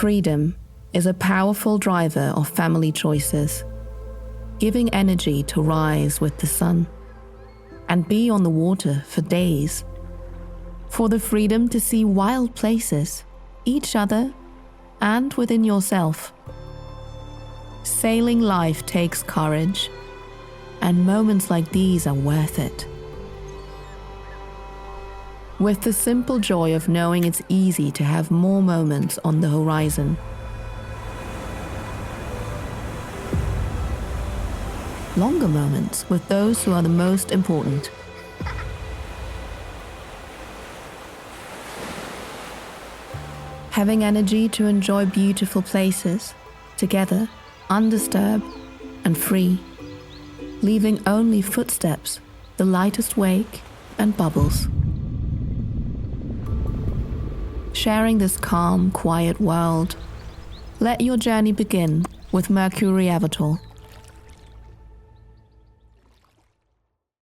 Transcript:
Freedom is a powerful driver of family choices, giving energy to rise with the sun and be on the water for days, for the freedom to see wild places, each other, and within yourself. Sailing life takes courage, and moments like these are worth it. With the simple joy of knowing it's easy to have more moments on the horizon. Longer moments with those who are the most important. Having energy to enjoy beautiful places, together, undisturbed and free, leaving only footsteps, the lightest wake and bubbles. Sharing this calm, quiet world, let your journey begin with Mercury Avator.